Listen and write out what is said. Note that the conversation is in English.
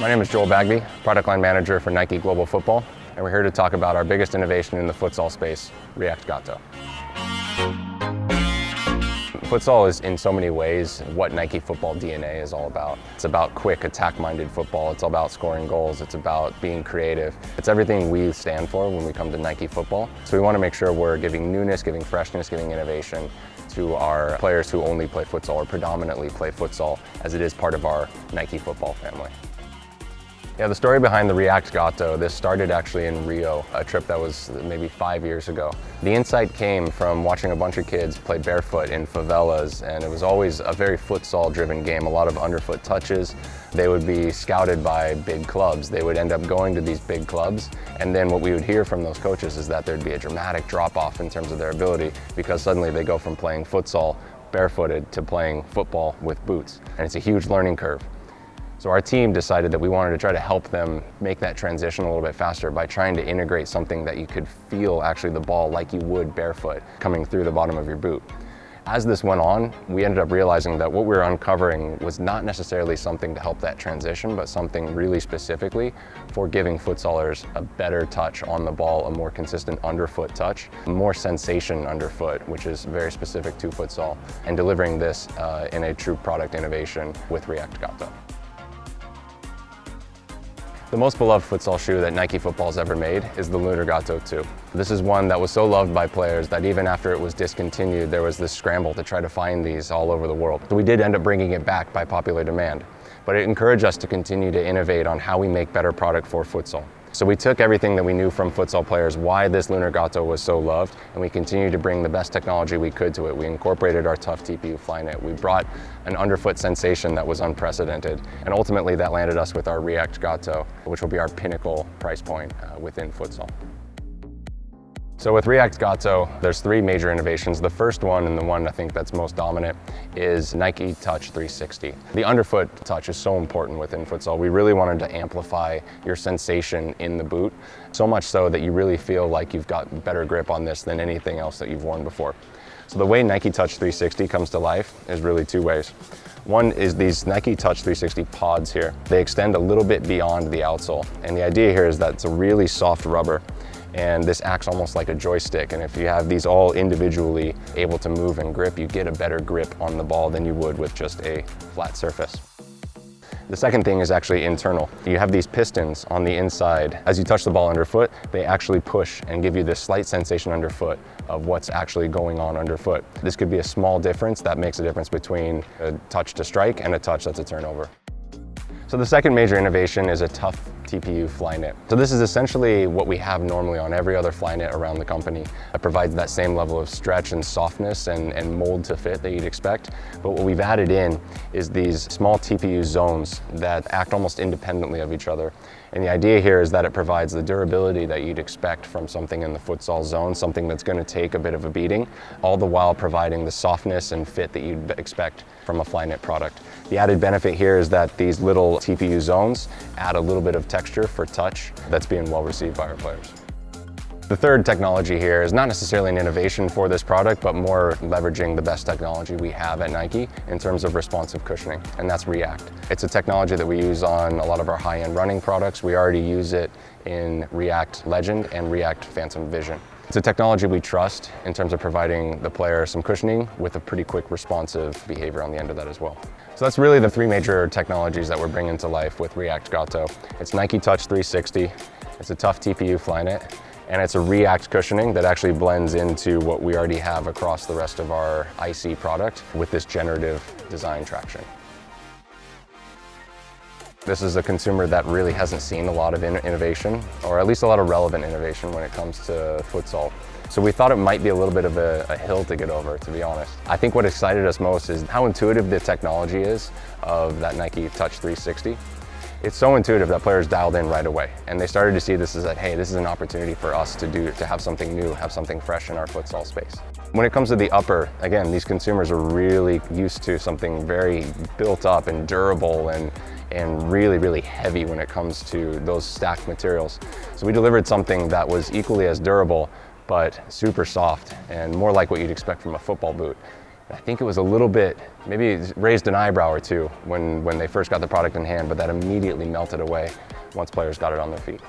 My name is Joel Bagby, Product Line Manager for Nike Global Football, and we're here to talk about our biggest innovation in the futsal space, React Gato. Futsal is in so many ways what Nike football DNA is all about. It's about quick, attack-minded football. It's all about scoring goals. It's about being creative. It's everything we stand for when we come to Nike football. So we want to make sure we're giving newness, giving freshness, giving innovation to our players who only play futsal or predominantly play futsal, as it is part of our Nike football family. Yeah, the story behind the React Gato, this started actually in Rio, a trip that was maybe 5 years ago. The insight came from watching a bunch of kids play barefoot in favelas, and it was always a very futsal-driven game, a lot of underfoot touches. They would be scouted by big clubs. They would end up going to these big clubs, and then what we would hear from those coaches is that there'd be a dramatic drop-off in terms of their ability because suddenly they go from playing futsal barefooted to playing football with boots, and it's a huge learning curve. So our team decided that we wanted to try to help them make that transition a little bit faster by trying to integrate something that you could feel actually the ball like you would barefoot coming through the bottom of your boot. As this went on, we ended up realizing that what we were uncovering was not necessarily something to help that transition, but something really specifically for giving futsalers a better touch on the ball, a more consistent underfoot touch, more sensation underfoot, which is very specific to futsal, and delivering this in a true product innovation with React Gato. The most beloved futsal shoe that Nike football's ever made is the Lunar Gato 2. This is one that was so loved by players that even after it was discontinued, there was this scramble to try to find these all over the world. So we did end up bringing it back by popular demand, but it encouraged us to continue to innovate on how we make better product for futsal. So we took everything that we knew from futsal players, why this Lunar Gato was so loved, and we continued to bring the best technology we could to it. We incorporated our tough TPU Flyknit. We brought an underfoot sensation that was unprecedented, and ultimately that landed us with our React Gato, which will be our pinnacle price point within futsal. So with React Gato, there's three major innovations. The first one, and the one I think that's most dominant, is Nike Touch 360. The underfoot touch is so important within futsal. We really wanted to amplify your sensation in the boot, so much so that you really feel like you've got better grip on this than anything else that you've worn before. So the way Nike Touch 360 comes to life is really two ways. One is these Nike Touch 360 pods here. They extend a little bit beyond the outsole, and the idea here is that it's a really soft rubber, and this acts almost like a joystick, and if you have these all individually able to move and grip, you get a better grip on the ball than you would with just a flat surface. The second thing is actually internal. You have these pistons on the inside. As you touch the ball underfoot, they actually push and give you this slight sensation underfoot of what's actually going on underfoot. This could be a small difference that makes a difference between a touch to strike and a touch that's a turnover. So the second major innovation is a tough TPU Flyknit. So this is essentially what we have normally on every other Flyknit around the company. It provides that same level of stretch and softness and mold to fit that you'd expect. But what we've added in is these small TPU zones that act almost independently of each other. And the idea here is that it provides the durability that you'd expect from something in the futsal zone, something that's going to take a bit of a beating, all the while providing the softness and fit that you'd expect from a Flyknit product. The added benefit here is that these little TPU zones add a little bit of texture for touch that's being well received by our players. The third technology here is not necessarily an innovation for this product, but more leveraging the best technology we have at Nike in terms of responsive cushioning, and that's React. It's a technology that we use on a lot of our high-end running products. We already use it in React Legend and React Phantom Vision. It's a technology we trust in terms of providing the player some cushioning with a pretty quick responsive behavior on the end of that as well. So that's really the three major technologies that we're bringing to life with React Gato. It's Nike Touch 360, it's a tough TPU Flyknit, and it's a React cushioning that actually blends into what we already have across the rest of our IC product with this generative design traction. This is a consumer that really hasn't seen a lot of innovation, or at least a lot of relevant innovation when it comes to futsal. So we thought it might be a little bit of a hill to get over, to be honest. I think what excited us most is how intuitive the technology is of that Nike Touch 360. It's so intuitive that players dialed in right away, and they started to see this as that, hey, this is an opportunity for us to have something new, have something fresh in our futsal space. When it comes to the upper, again, these consumers are really used to something very built up and durable and really, really heavy when it comes to those stacked materials. So we delivered something that was equally as durable, but super soft and more like what you'd expect from a football boot. I think it was a little bit, maybe it raised an eyebrow or two when they first got the product in hand, but that immediately melted away once players got it on their feet.